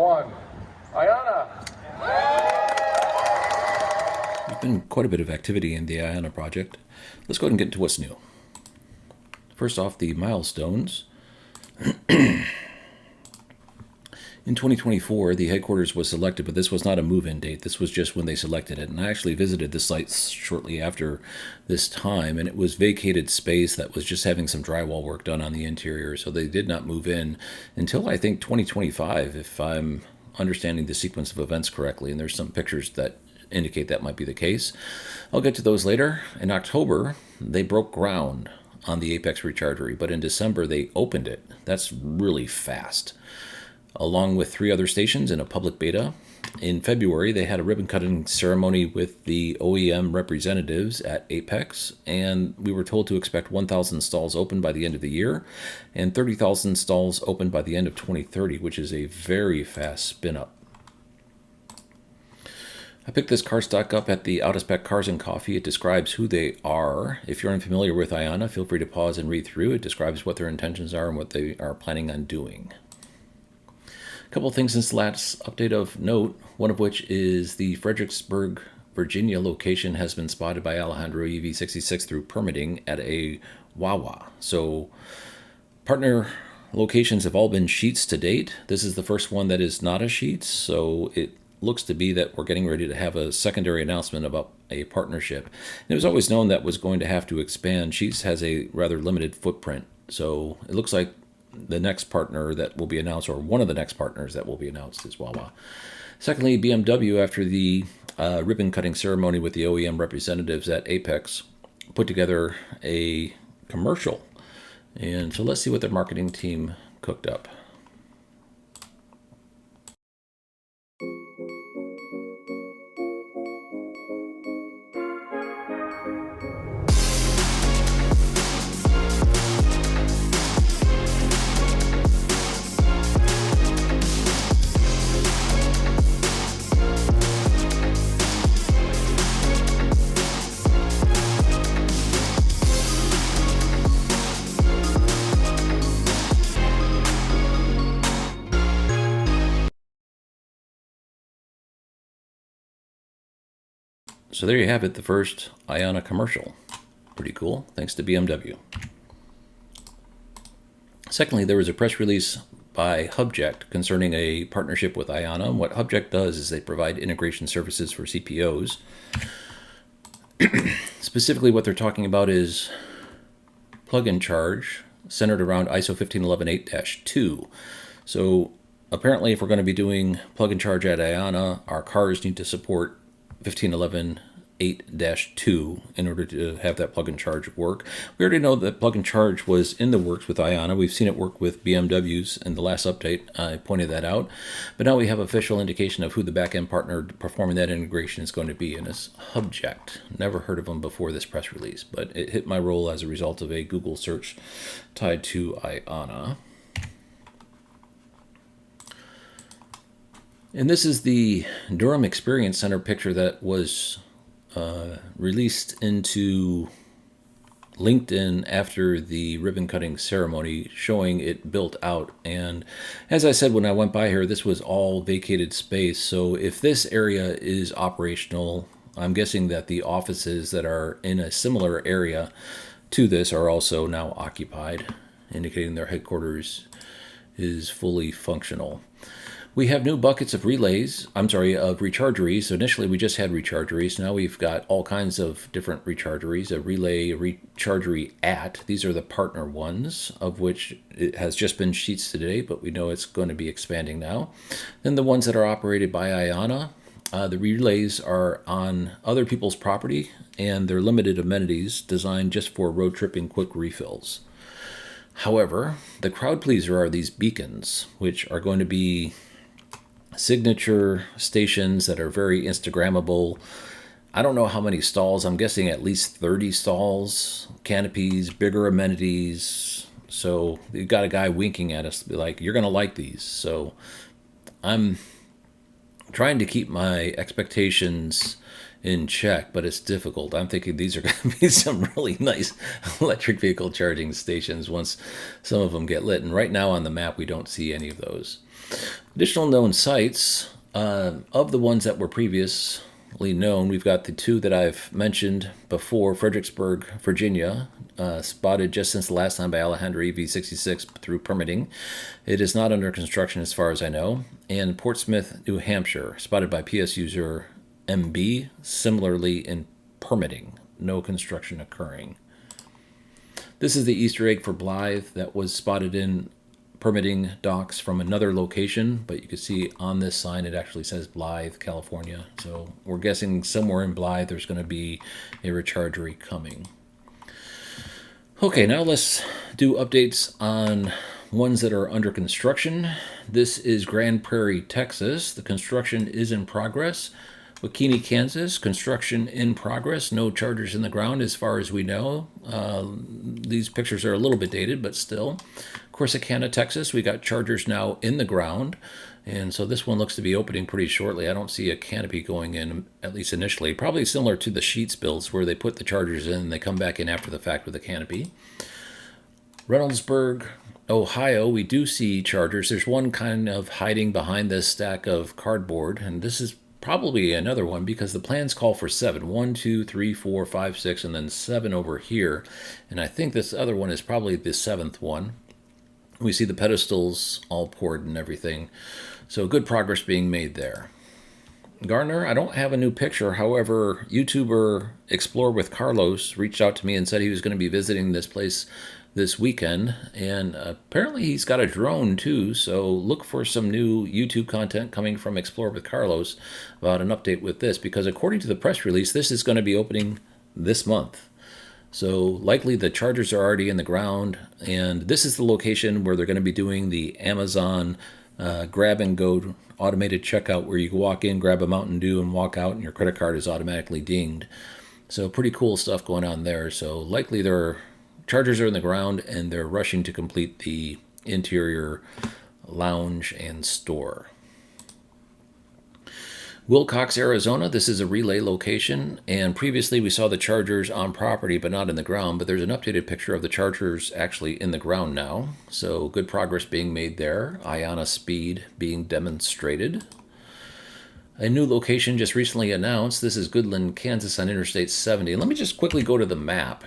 one. iONNA. There's been quite a bit of activity in the iONNA project. Let's go ahead and get into what's new. First off, the milestones. In 2024, the headquarters was selected, but this was not a move-in date. This was just when they selected it. And I actually visited the site shortly after this time, and it was vacated space that was just having some drywall work done on the interior. So they did not move in until, I think, 2025, if I'm understanding the sequence of events correctly. And there's some pictures that indicate that might be the case. I'll get to those later. In October, they broke ground on the Apex Rechargery, but in December, they opened it. That's really fast. Along with 3 other stations in a public beta. In February, they had a ribbon-cutting ceremony with the OEM representatives at Apex, and we were told to expect 1,000 stalls open by the end of the year and 30,000 stalls open by the end of 2030, which is a very fast spin-up. I picked this car stock up at the Out of Spec Cars and Coffee. It describes who they are. If you're unfamiliar with iONNA, feel free to pause and read through. It describes what their intentions are and what they are planning on doing. A couple of things since the last update of note, one of which is the Fredericksburg, Virginia location has been spotted by Alejandro EV66 through permitting at a Wawa. So partner locations have all been Sheetz to date. This is the first one that is not a Sheetz, so it looks to be that we're getting ready to have a secondary announcement about a partnership. And it was always known that was going to have to expand. Sheetz has a rather limited footprint, so it looks like the next partner that will be announced, or one of the next partners that will be announced, is Wawa. Secondly, BMW, after the ribbon cutting ceremony with the OEM representatives at Apex, put together a commercial. And so let's see what their marketing team cooked up. So there you have it, the first iONNA commercial. Pretty cool, thanks to BMW. Secondly, there was a press release by Hubject concerning a partnership with iONNA. And what Hubject does is they provide integration services for CPOs. Specifically, what they're talking about is plug-in charge centered around ISO 15118-2. So apparently, if we're going to be doing plug-in charge at iONNA, our cars need to support 15118-2 in order to have that plug and charge work. We already know that plug and charge was in the works with iONNA. We've seen it work with BMWs in the last update. I pointed that out. But now we have official indication of who the back-end partner performing that integration is going to be, and it's Hubject. Never heard of them before this press release, but it hit my roll as a result of a Google search tied to iONNA. And this is the Durham Experience Center picture that was released into LinkedIn after the ribbon cutting ceremony, showing it built out. And as I said when I went by here, this was all vacated space. So if this area is operational, I'm guessing that the offices that are in a similar area to this are also now occupied, indicating their headquarters is fully functional. We have new buckets of rechargeries. So initially we just had rechargeries. Now we've got all kinds of different rechargeries, a relay, a rechargery at. These are the partner ones, of which it has just been Sheetz today, but we know it's going to be expanding now. Then the ones that are operated by iONNA. The relays are on other people's property, and they're limited amenities designed just for road tripping quick refills. However, the crowd pleaser are these beacons, which are going to be signature stations that are very Instagrammable. I don't know how many stalls. I'm guessing at least 30 stalls, canopies, bigger amenities. So you've got a guy winking at us, like, you're going to like these. So I'm trying to keep my expectations in check, but it's difficult. I'm thinking these are going to be some really nice electric vehicle charging stations once some of them get lit. And right now on the map, we don't see any of those. Additional known sites, of the ones that were previously known, we've got the two that I've mentioned before. Fredericksburg, Virginia, spotted just since the last time by Alejandro EV66 through permitting. It is not under construction as far as I know. And Portsmouth, New Hampshire, spotted by PS user MB, similarly in permitting. No construction occurring. This is the Easter egg for Blythe that was spotted in permitting docs from another location, but you can see on this sign it actually says Blythe, California. So we're guessing somewhere in Blythe there's going to be a Rechargery coming. Okay, now let's do updates on ones that are under construction. This is Grand Prairie, Texas. The construction is in progress. Bikini, Kansas, construction in progress. No chargers in the ground as far as we know. These pictures are a little bit dated, but still. Corsicana, Texas, we got chargers now in the ground. And so this one looks to be opening pretty shortly. I don't see a canopy going in, at least initially. Probably similar to the Sheets builds where they put the chargers in and they come back in after the fact with a canopy. Reynoldsburg, Ohio, we do see chargers. There's one kind of hiding behind this stack of cardboard, and this is probably another one because the plans call for 7. 1, 2, 3, 4, 5, 6, and then 7 over here. And I think this other one is probably the 7th one. We see the pedestals all poured and everything. So good progress being made there. Garner, I don't have a new picture. However, YouTuber Explore with Carlos reached out to me and said he was going to be visiting this place this weekend, and apparently he's got a drone too, so look for some new YouTube content coming from Explore with Carlos about an update with this, because according to the press release, this is going to be opening this month. So likely the chargers are already in the ground, and this is the location where they're going to be doing the Amazon grab and go automated checkout, where you can walk in, grab a Mountain Dew, and walk out, and your credit card is automatically dinged. So pretty cool stuff going on there. So likely their chargers are in the ground, and they're rushing to complete the interior lounge and store. Wilcox, Arizona, this is a relay location, and previously we saw the chargers on property but not in the ground, but there's an updated picture of the chargers actually in the ground now. So good progress being made there. iONNA speed being demonstrated. A new location just recently announced. This is Goodland, Kansas on Interstate 70. And let me just quickly go to the map.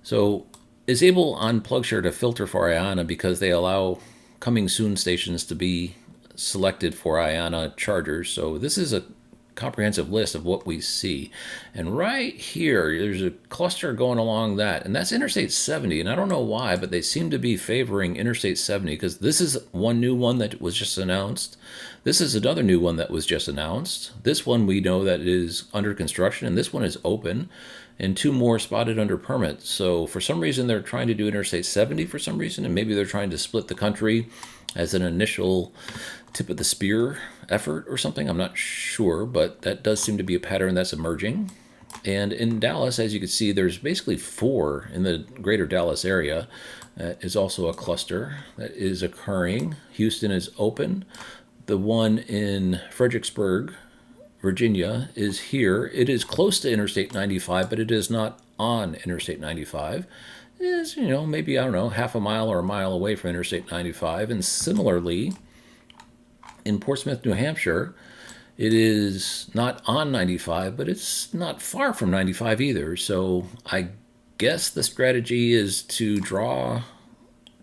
So is able on PlugShare to filter for iONNA because they allow coming soon stations to be selected for iONNA chargers. So this is a comprehensive list of what we see. And right here, there's a cluster going along that, and that's Interstate 70. And I don't know why, but they seem to be favoring Interstate 70 because this is one new one that was just announced. This is another new one that was just announced. This one we know that is under construction, and this one is open, and 2 more spotted under permit. So for some reason, they're trying to do Interstate 70 for some reason, and maybe they're trying to split the country as an initial tip of the spear effort or something. I'm not sure, but that does seem to be a pattern that's emerging. And in Dallas, as you can see, there's basically 4 in the greater Dallas area. Is also a cluster that is occurring. Houston is open. The one in Fredericksburg, Virginia, is here. It is close to Interstate 95, but it is not on Interstate 95. It is, maybe, I don't know, half a mile or a mile away from Interstate 95. And similarly, in Portsmouth, New Hampshire, it is not on 95, but it's not far from 95 either. So I guess the strategy is to draw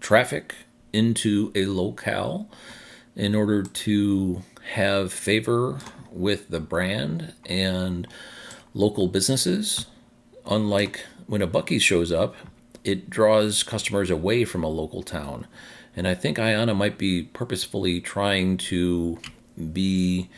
traffic into a locale in order to have favor with the brand and local businesses. Unlike when a Buc-ee's shows up, it draws customers away from a local town. And I think iONNA might be purposefully trying to be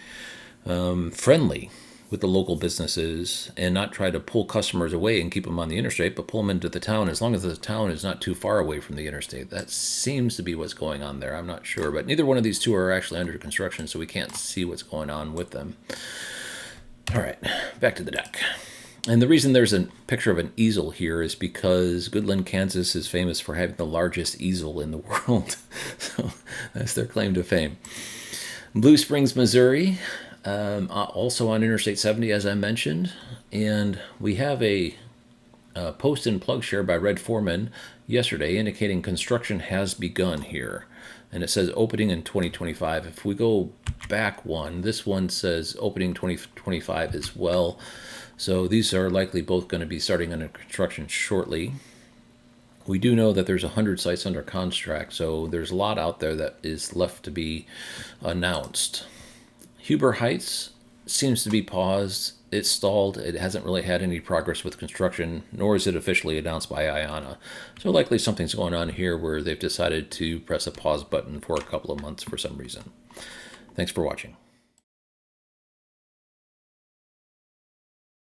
friendly with the local businesses and not try to pull customers away and keep them on the interstate, but pull them into the town as long as the town is not too far away from the interstate. That seems to be what's going on there. I'm not sure, but neither one of these two are actually under construction, so we can't see what's going on with them. All right, back to the deck. And the reason there's a picture of an easel here is because Goodland, Kansas is famous for having the largest easel in the world. So that's their claim to fame. Blue Springs, Missouri, also on Interstate 70, as I mentioned. And we have a post in PlugShare by Red Foreman yesterday indicating construction has begun here. and it says opening in 2025. If we go back one, this one says opening 2025 as well. So these are likely both going to be starting under construction shortly. We do know that there's 100 sites under contract, so there's a lot out there that is left to be announced. Huber Heights seems to be paused. It's stalled. It hasn't really had any progress with construction, nor is it officially announced by iONNA. So likely something's going on here where they've decided to press a pause button for a couple of months for some reason. Thanks for watching.